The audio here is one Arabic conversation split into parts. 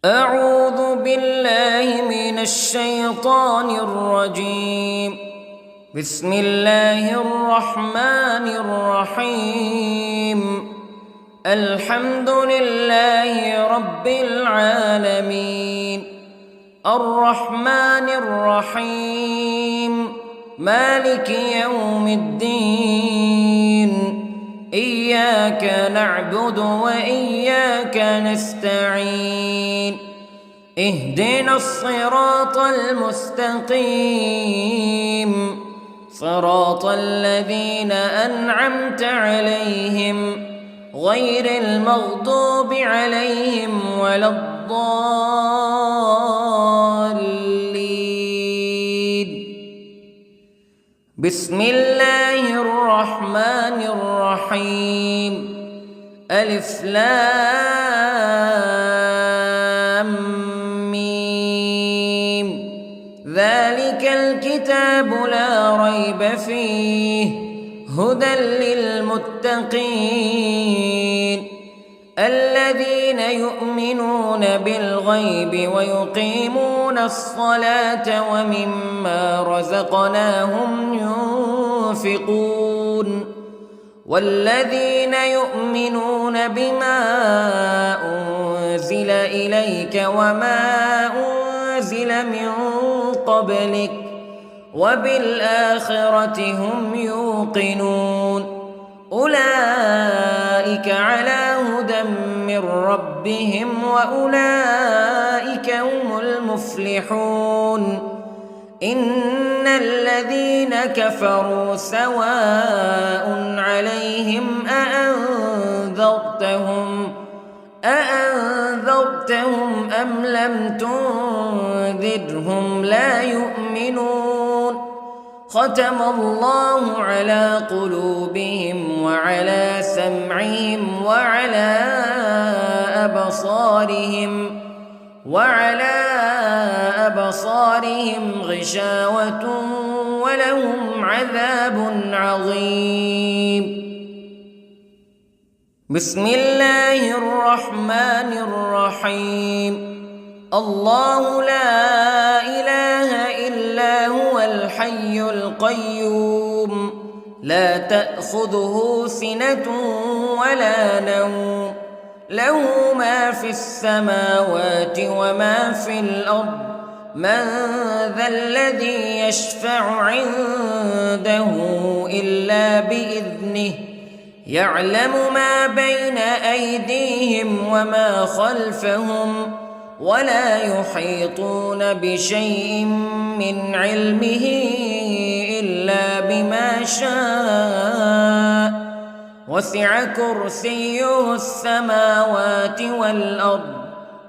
أعوذ بالله من الشيطان الرجيم. بسم الله الرحمن الرحيم. الحمد لله رب العالمين، الرحمن الرحيم، مالك يوم الدين. إياك نعبد وإياك نستعين. اهدنا الصراط المستقيم، صراط الذين أنعمت عليهم غير المغضوب عليهم ولا الضالين. بسم الله الرحمن الرحيم. ألف لام ميم. ذلك الكتاب لا ريب فيه هدى للمتقين الذين يؤمنون بالغيب ويقيمون الصلاة ومما رزقناهم ينفقون والذين يؤمنون بما أنزل إليك وما أنزل من قبلك وبالآخرة هم يوقنون. أولئك على هدى من ربهم وأولئك هم المفلحون. إن الذين كفروا سواء عليهم أأنذرتهم أم لم تنذرهم لا يؤمنون. ختم الله على قلوبهم وعلى سمعهم وعلى أبصارهم غشاوة ولهم عذاب عظيم. بسم الله الرحمن الرحيم. الله لا إله إلا هو الحي القيوم لا تأخذه سنة ولا نوم له ما في السماوات وما في الأرض. من ذا الذي يشفع عنده إلا بإذنه يعلم ما بين أيديهم وما خلفهم ولا يحيطون بشيء من علمه إلا بما شاء. وسع كرسيه السماوات والأرض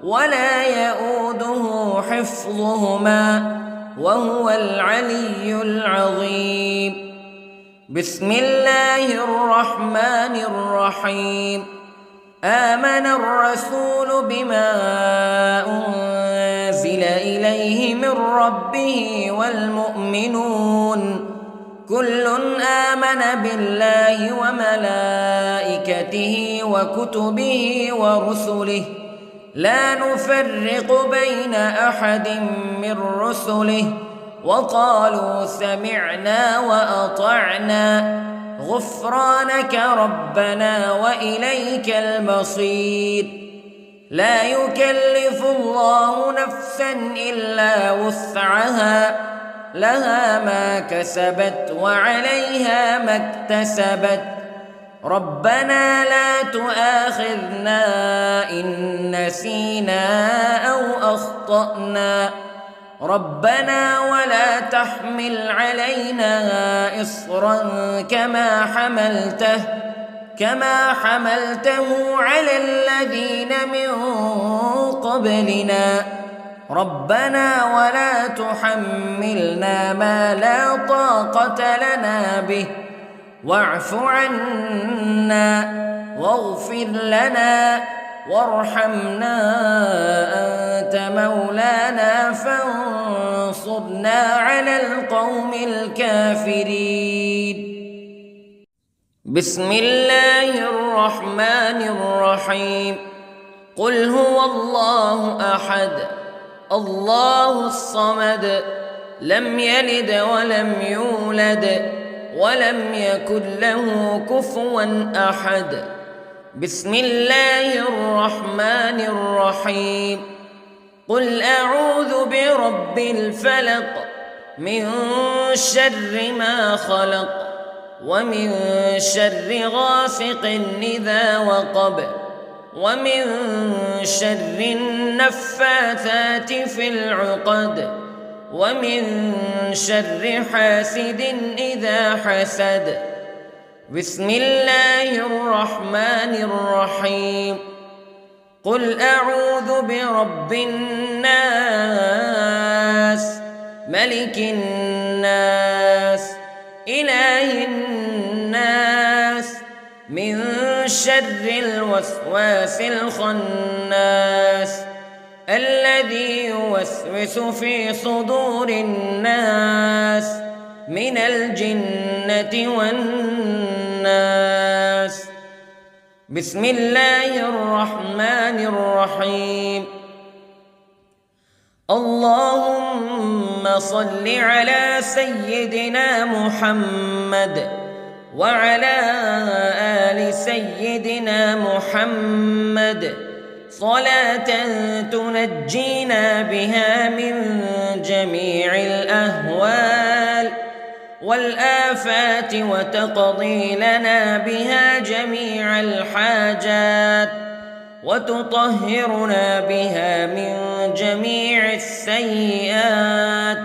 ولا يؤوده حفظهما وهو العلي العظيم. بسم الله الرحمن الرحيم. آمن الرسول بما أنزل إليه من ربه والمؤمنون كل آمن بالله وملائكته وكتبه ورسله لا نفرق بين أحد من رسله وقالوا سمعنا وأطعنا غفرانك ربنا وإليك المصير. لا يكلف الله نفسا إلا وسعها لها ما كسبت وعليها ما اكتسبت. ربنا لا تؤاخذنا إن نسينا أو أخطأنا ربنا ولا تحمل علينا إصرا كما حملته على الذين من قبلنا ربنا ولا تحملنا ما لا طاقة لنا به واعف عنا واغفر لنا وارحمنا أنت مولانا فانصرنا على القوم الكافرين. بسم الله الرحمن الرحيم. قل هو الله أحد الله الصمد لم يلد ولم يولد ولم يكن له كفوا أحد. بسم الله الرحمن الرحيم. قل أعوذ برب الفلق من شر ما خلق ومن شر غاسق إذا وقب ومن شر النفاثات في العقد ومن شر حاسد إذا حسد. بسم الله الرحمن الرحيم. قل أعوذ برب الناس ملك الناس إله الناس من شر الوسواس الخناس الذي يوسوس في صدور الناس من الجنة والناس. بسم الله الرحمن الرحيم. اللهم صل على سيدنا محمد وعلى آل سيدنا محمد صلاة تنجينا بها من جميع الأهوال والآفات وتقضي لنا بها جميع الحاجات وتطهرنا بها من جميع السيئات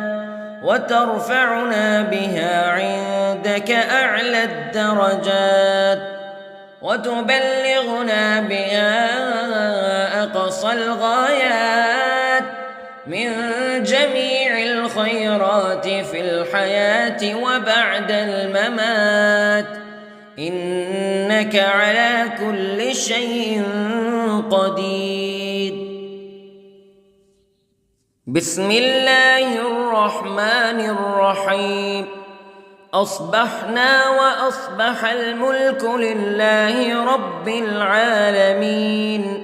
وترفعنا بها عندك أعلى الدرجات وتبلغنا بها أقصى الغايات من جميع الخيرات في الحياة وبعد الممات إنك على كل شيء قدير. بسم الله الرحمن الرحيم. أصبحنا وأصبح الملك لله رب العالمين.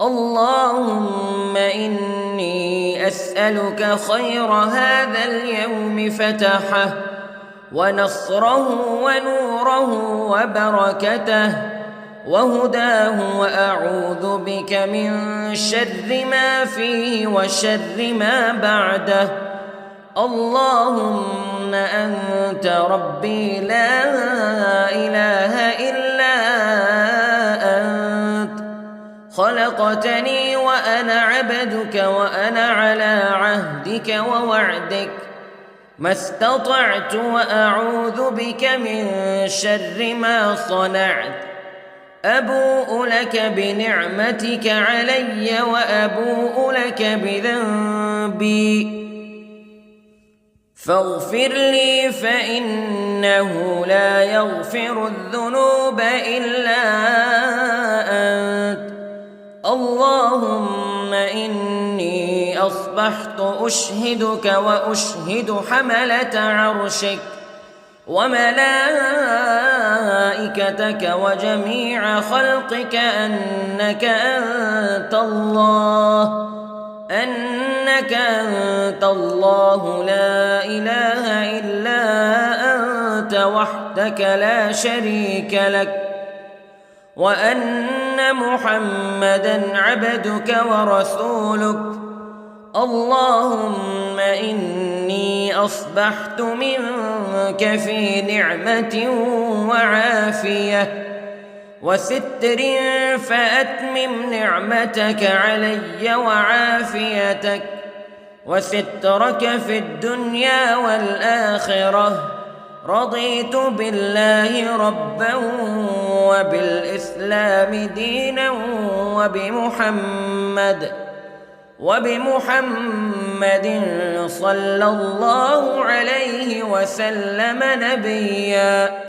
اللهم إني أسألك خير هذا اليوم فتحه ونصره ونوره وبركته وهداه وأعوذ بك من شر ما فيه وشر ما بعده. اللهم أنت ربي لا إله إلا أنت خلقتني وأنا عبدك وأنا على عهدك ووعدك ما استطعت وأعوذ بك من شر ما صنعت. أبوء لك بنعمتك علي وأبوء لك بذنبي فاغفر لي فإنه لا يغفر الذنوب إلا أنت. اللهم إني أصبحت أشهدك وأشهد حملة عرشك وملائكتك وجميع خلقك أنك أنت الله لا إله إلا أنت وحدك لا شريك لك وأن محمدًا عبدك ورسولك. اللهم إني أصبحت منك في نعمة وعافية وستر فأتمم نعمتك علي وعافيتك وسترك في الدنيا والآخرة. رضيت بالله ربا وبالإسلام دينا وبمحمد صلى الله عليه وسلم نبيا.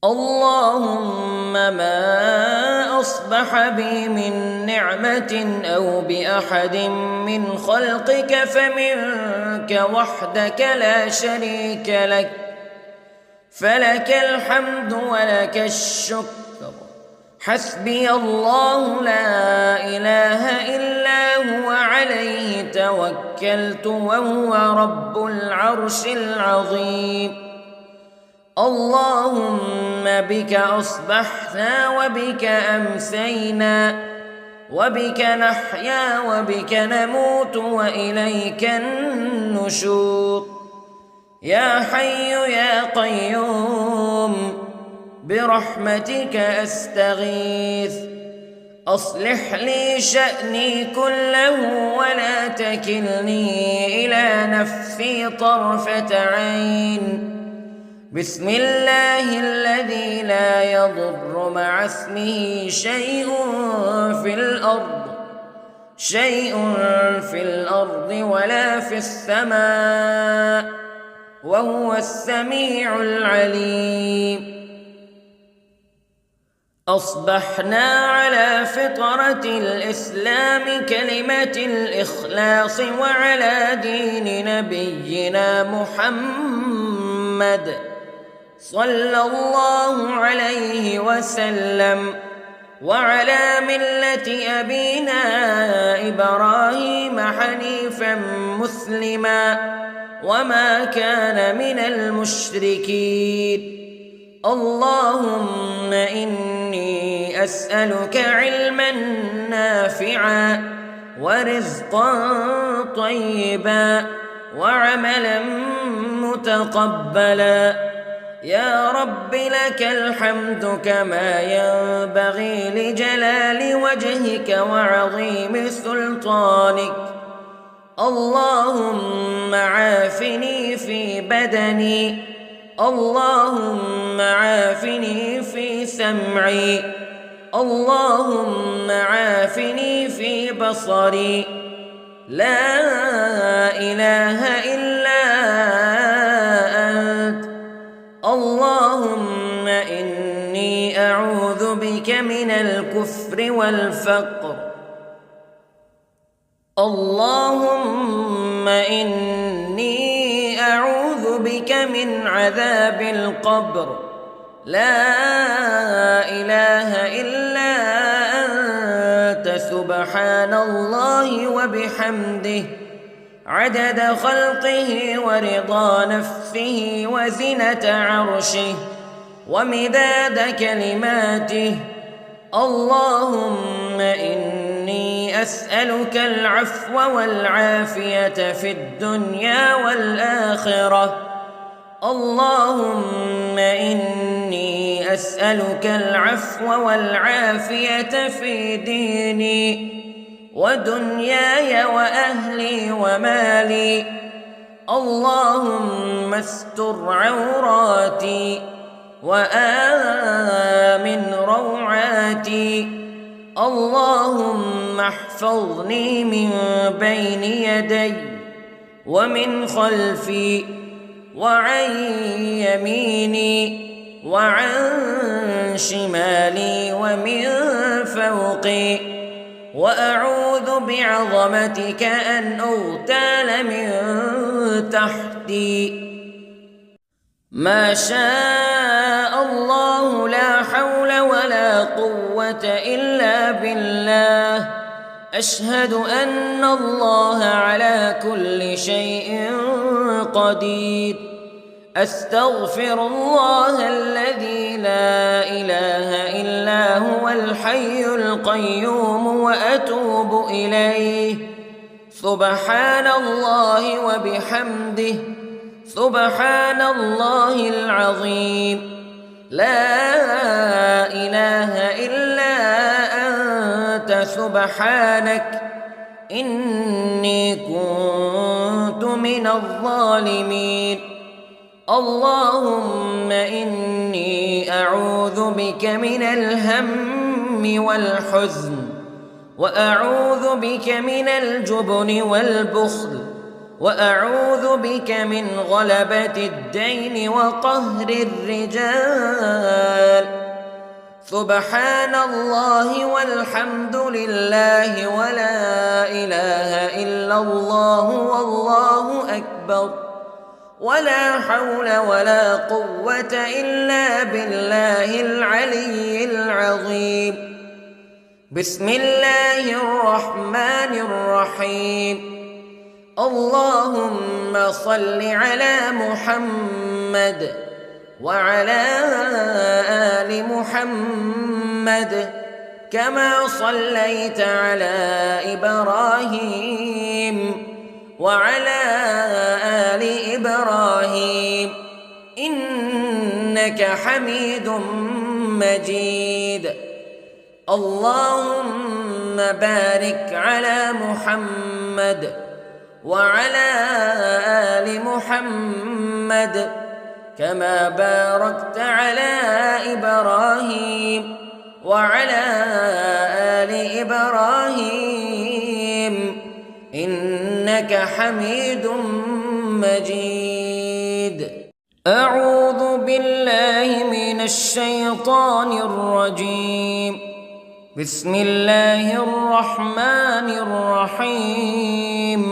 اللهم ما أصبح بي من نعمة أو بأحد من خلقك فمنك وحدك لا شريك لك فلك الحمد ولك الشكر حسبي الله لا إله إلا هو عليه توكلت وهو رب العرش العظيم. اللهم بك أصبحنا وبك أمسينا وبك نحيا وبك نموت وإليك النشور. يا حي يا قيوم برحمتك أستغيث، أصلح لي شأني كله ولا تكلني إلى نفسي طرفة عين. بسم الله الذي لا يضر مع اسمه شيء في الأرض ولا في السماء وهو السميع العليم. أصبحنا على فطرة الإسلام كلمة الإخلاص وعلى دين نبينا محمد صلى الله عليه وسلم وعلى ملة أبينا إبراهيم حنيفا مسلما وما كان من المشركين. اللهم إني أسألك علما نافعا ورزقا طيبا وعملا متقبلا. يا رب لك الحمد كما ينبغي لجلال وجهك وعظيم سلطانك. اللهم عافني في بدني، اللهم عافني في سمعي، اللهم عافني في بصري. لا إله إلا أنت. اللهم إني أعوذ بك من الكفر والفقر. اللهم إني أعوذ بك من عذاب القبر. لا إله إلا أنت سبحان الله وبحمده عدد خلقه ورضا نفسه وزنة عرشه ومداد كلماته. اللهم إني أسألك العفو والعافية في الدنيا والآخرة. اللهم إني أسألك العفو والعافية في ديني ودنياي وأهلي ومالي. اللهم استر عوراتي وآمن روعاتي. اللهم احفظني من بين يدي ومن خلفي وعن يميني وعن شمالي ومن فوقي، وأعوذ بعظمتك أن أغتال من تحتي. ما شاء الله لا حول ولا قوة إلا بالله. أشهد أن الله على كل شيء قدير. أستغفر الله الذي لا إله إلا هو الحي القيوم وأتوب إليه. سبحان الله وبحمده سبحان الله العظيم. لا إله إلا أنت سبحانك إني كنت من الظالمين. اللهم إني أعوذ بك من الهم والحزن، وأعوذ بك من الجبن والبخل، وأعوذ بك من غلبة الدين وقهر الرجال. سبحان الله والحمد لله ولا إله إلا الله والله أكبر. ولا حول ولا قوة إلا بالله العلي العظيم. بسم الله الرحمن الرحيم. اللهم صل على محمد وعلى آل محمد كما صليت على إبراهيم وعلى آل إبراهيم إنك حميد مجيد. اللهم بارك على محمد وعلى آل محمد كما باركت على إبراهيم وعلى آل إبراهيم إنك حميد مجيد. أعوذ بالله من الشيطان الرجيم. بسم الله الرحمن الرحيم.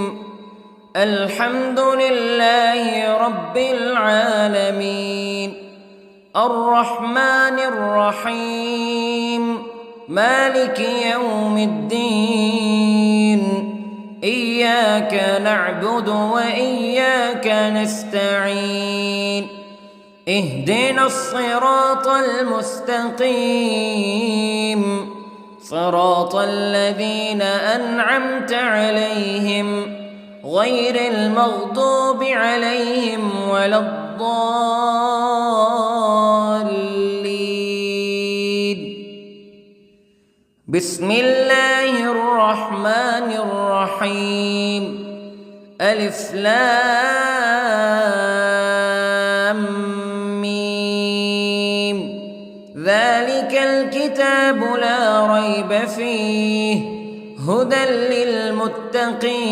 الحمد لله رب العالمين الرحمن الرحيم مالك يوم الدين إياك نعبد وإياك نستعين اهدنا الصراط المستقيم صراط الذين أنعمت عليهم غير المغضوب عليهم ولا الضالين. بسم الله الرحمن الرحيم. ألف لام ميم. ذلك الكتاب لا ريب فيه هدى للمتقين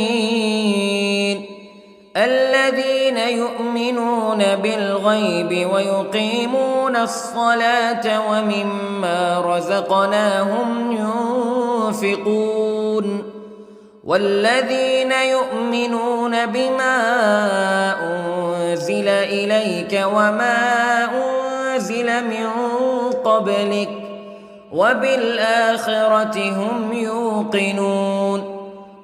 الذين يؤمنون بالغيب ويقيمون الصلاة ومما رزقناهم ينفقون والذين يؤمنون بما أنزل إليك وما أنزل من قبلك وبالآخرة هم يوقنون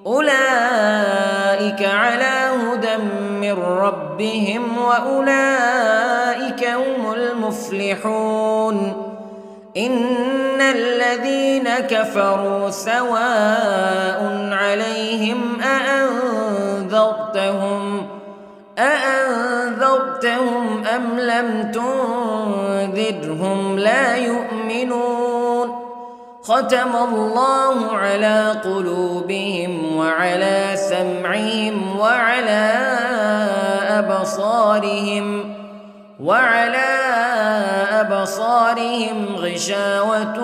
أولئك على هدى من ربهم وأولئك هم المفلحون. إن الذين كفروا سواء عليهم أأنذرتهم أم لم تنذرهم لا يؤمنون. ختم الله على قلوبهم وعلى سمعهم وعلى أبصارهم غشاوة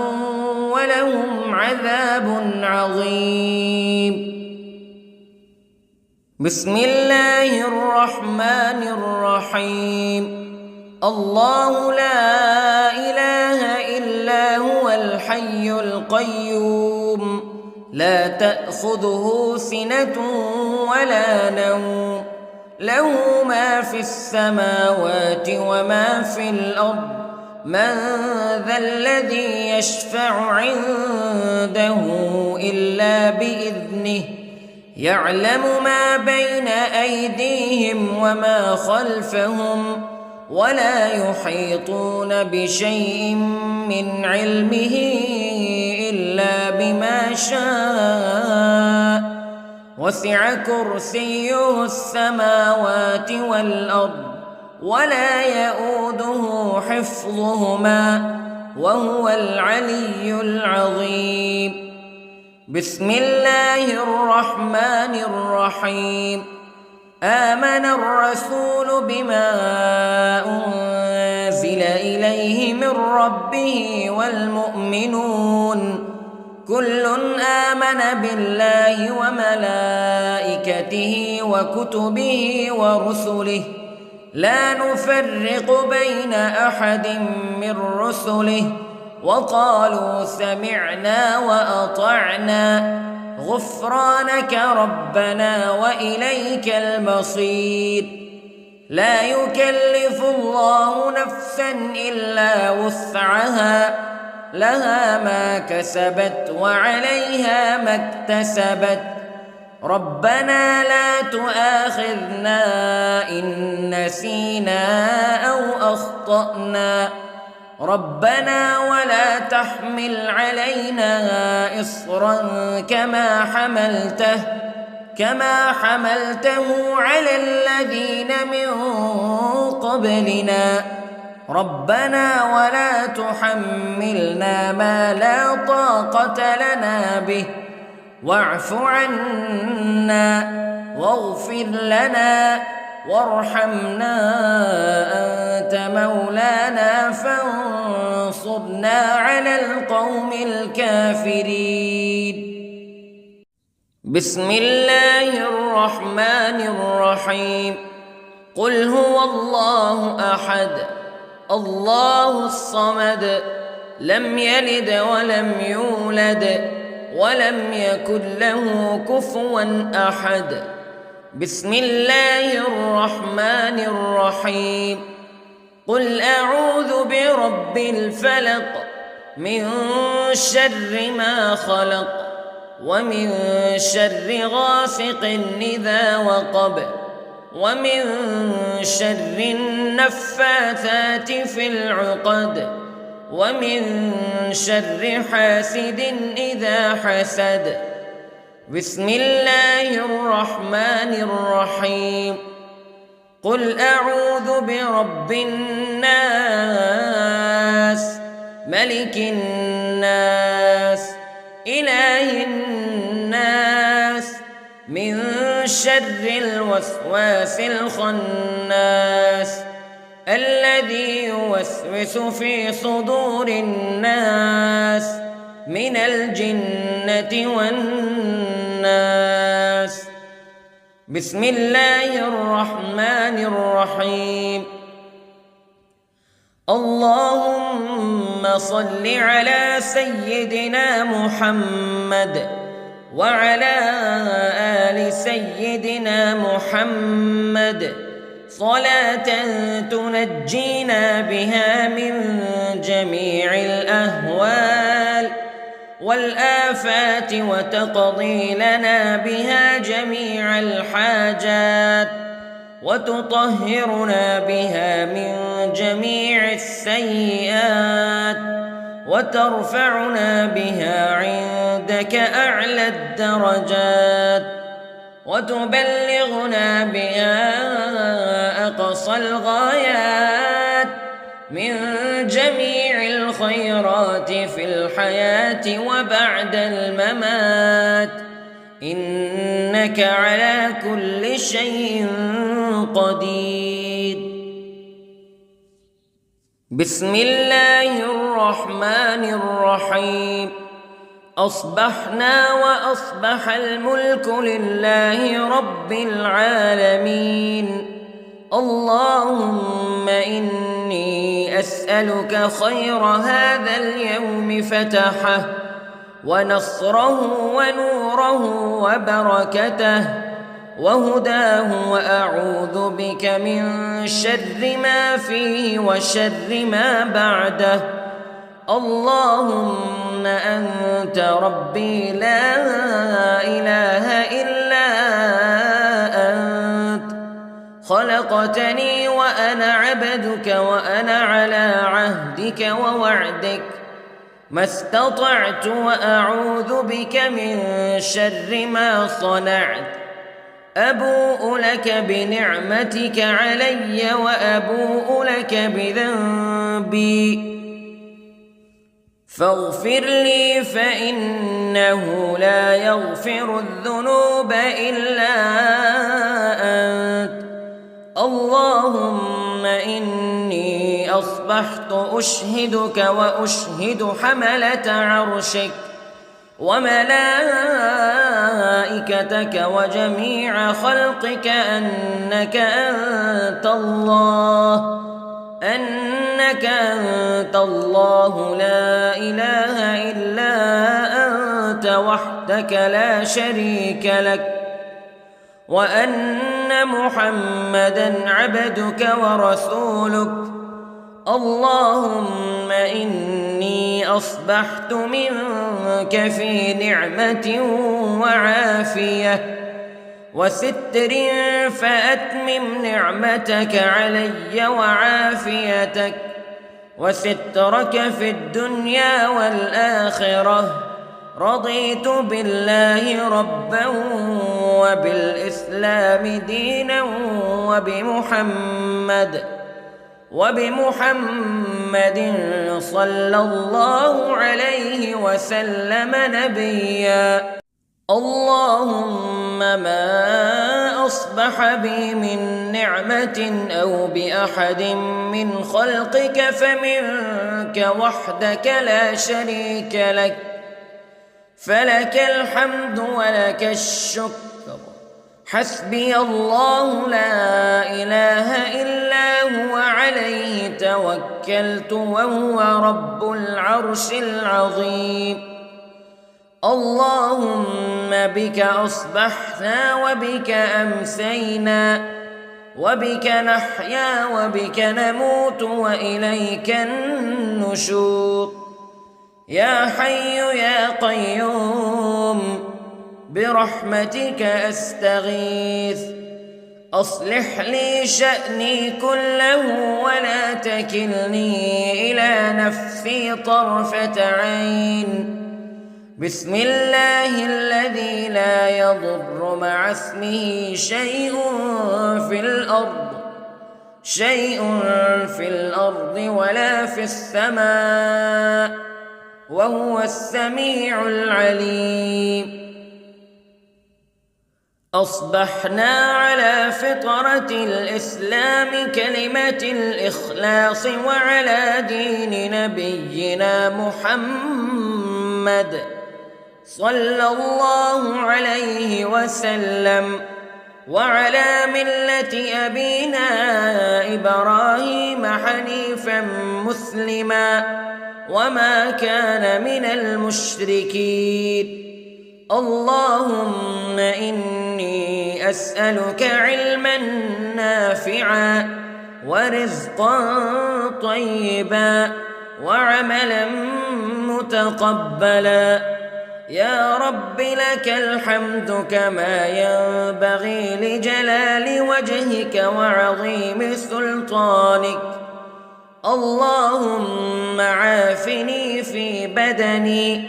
ولهم عذاب عظيم. بسم الله الرحمن الرحيم. الله لا إله إلا هو الحي القيوم لا تأخذه سنة ولا نوم له ما في السماوات وما في الأرض من ذا الذي يشفع عنده إلا بإذنه يعلم ما بين أيديهم وما خلفهم ولا يحيطون بشيء من علمه إلا بما شاء وسع كرسيه السماوات والأرض ولا يؤوده حفظهما وهو العلي العظيم. بسم الله الرحمن الرحيم. آمن الرسول بما أنزل إليه من ربه والمؤمنون كل آمن بالله وملائكته وكتبه ورسله لا نفرق بين أحد من رسله وقالوا سمعنا وأطعنا غفرانك ربنا وإليك المصير. لا يكلف الله نفسا إلا وسعها لها ما كسبت وعليها ما اكتسبت ربنا لا تؤاخذنا إن نسينا أو أخطأنا ربنا ولا تحمل علينا إصرا كما حملته على الذين من قبلنا ربنا ولا تحملنا ما لا طاقة لنا به واعف عنا واغفر لنا وارحمنا أنت مولانا فانصرنا على القوم الكافرين. بسم الله الرحمن الرحيم. قل هو الله أحد الله الصمد لم يلد ولم يولد ولم يكن له كفوا أحد. بسم الله الرحمن الرحيم. قل أعوذ برب الفلق من شر ما خلق ومن شر غاسق إذا وقب ومن شر النفاثات في العقد ومن شر حاسد إذا حسد. بسم الله الرحمن الرحيم. قل أعوذ برب الناس ملك الناس إله الناس من شر الوسواس الخناس الذي يوسوس في صدور الناس من الجنة والناس. بسم الله الرحمن الرحيم. اللهم صل على سيدنا محمد وعلى آل سيدنا محمد صلاة تنجينا بها من جميع الأهوال والآفات وتقضي لنا بها جميع الحاجات وتطهرنا بها من جميع السيئات وترفعنا بها عندك أعلى الدرجات وتبلغنا بها أقصى الغايات من جميع الخيرات في الحياة وبعد الممات إنك على كل شيء قدير. بسم الله الرحمن الرحيم. أصبحنا وأصبح الملك لله رب العالمين. اللهم إني أسألك خير هذا اليوم فتحه ونصره ونوره وبركته وهداه وأعوذ بك من شر ما فيه وشر ما بعده. اللهم أنت ربي لا إله إلا أنت خلقتني وأنا عبدك وأنا على عهدك ووعدك ما استطعت وأعوذ بك من شر ما صنعت. أبوء لك بنعمتك علي وأبوء لك بذنبي فاغفر لي فإنه لا يغفر الذنوب إلا أنت. اللهم إني أصبحت أشهدك وأشهد حملة عرشك وملائكتك وجميع خلقك أنك أنت الله لا إله إلا أنت وحدك لا شريك لك وأن أن محمدًا عبدك ورسولك. اللهم إني أصبحت منك في نعمة وعافية وستر، فأتمم نعمتك علي وعافيتك وسترك في الدنيا والآخرة. رضيت بالله ربا وبالإسلام دينا وبمحمد صلى الله عليه وسلم نبيا. اللهم ما أصبح بي من نعمة أو بأحد من خلقك فمنك وحدك لا شريك لك، فلك الحمد ولك الشكر. حسبي الله لا إله إلا هو عليه توكلت وهو رب العرش العظيم. اللهم بك أصبحنا وبك أمسينا وبك نحيا وبك نموت وإليك النشور. يا حي يا قيوم برحمتك أستغيث، أصلح لي شأني كله ولا تكلني إلى نفسي طرفة عين. بسم الله الذي لا يضر مع اسمه شيء في الأرض ولا في السماء، وهو السميع العليم. أصبحنا على فطرة الإسلام كلمة الإخلاص وعلى دين نبينا محمد صلى الله عليه وسلم، وعلى ملة أبينا إبراهيم حنيفا مسلما وما كان من المشركين. اللهم إني أسألك علما نافعا ورزقا طيبا وعملا متقبلا. يا رب لك الحمد كما ينبغي لجلال وجهك وعظيم سلطانك. اللهم عافني في بدني،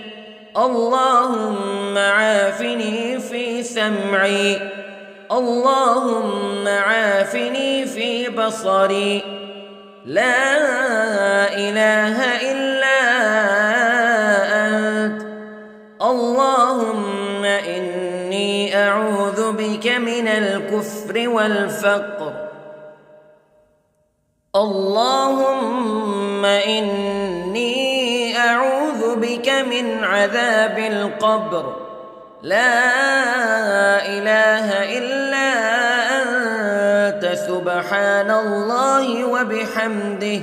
اللهم عافني في سمعي، اللهم عافني في بصري. لا إله إلا أنت. اللهم إني أعوذ بك من الكفر والفقر. اللهم إني أعوذ بك من عذاب القبر. لا إله إلا أنت سبحان الله وبحمده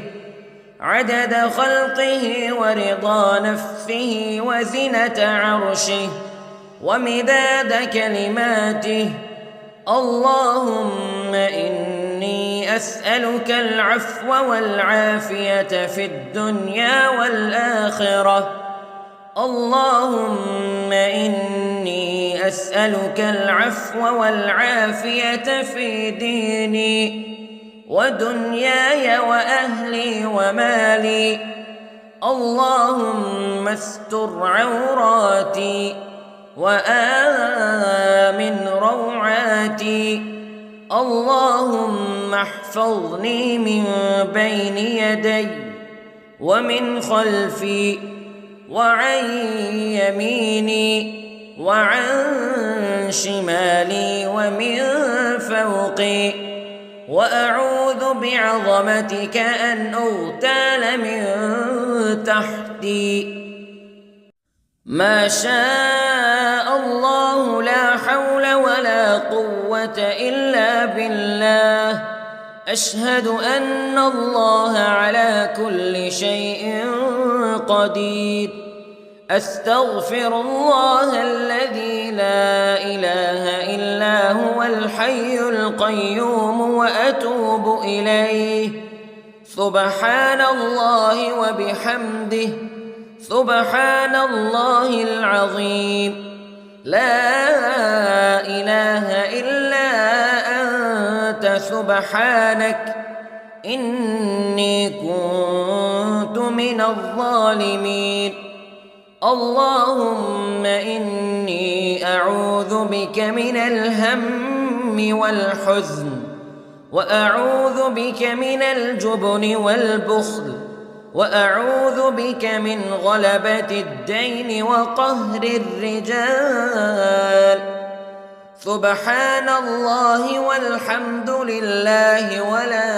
عدد خلقه ورضا نفسه وزنة عرشه ومداد كلماته. اللهم إني أسألك العفو والعافية في الدنيا والآخرة. اللهم إني أسألك العفو والعافية في ديني ودنياي وأهلي ومالي. اللهم استر عوراتي وآمن روعاتي. اللهم احفظني من بين يدي ومن خلفي وعن يميني وعن شمالي ومن فوقي، وأعوذ بعظمتك أن أغتال من تحتي. ما شاء الله لا حول ولا قوة إلا بالله. أشهد أن الله على كل شيء قدير. أستغفر الله الذي لا إله إلا هو الحي القيوم وأتوب إليه. سبحان الله وبحمده، سبحان الله العظيم. لا إله إلا أنت سبحانك إني كنت من الظالمين. اللهم إني أعوذ بك من الهم والحزن، وأعوذ بك من الجبن والبخل، وأعوذ بك من غلبة الدين وقهر الرجال. سبحان الله والحمد لله ولا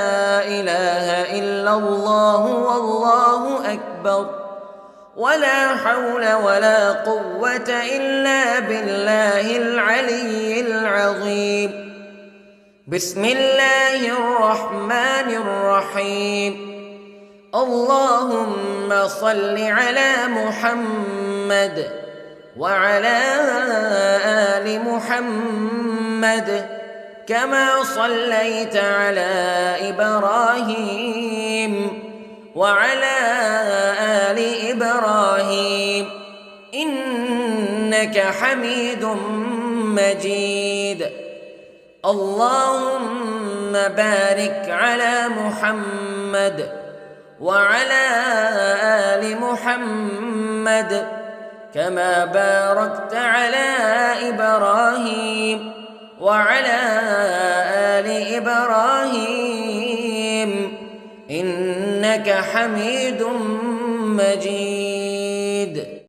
إله إلا الله والله أكبر، ولا حول ولا قوة إلا بالله العلي العظيم. بسم الله الرحمن الرحيم. اللهم صل على محمد وعلى آل محمد كما صليت على إبراهيم وعلى آل إبراهيم إنك حميد مجيد. اللهم بارك على محمد وعلى آل محمد كما باركت على إبراهيم وعلى آل إبراهيم إنك حميد مجيد.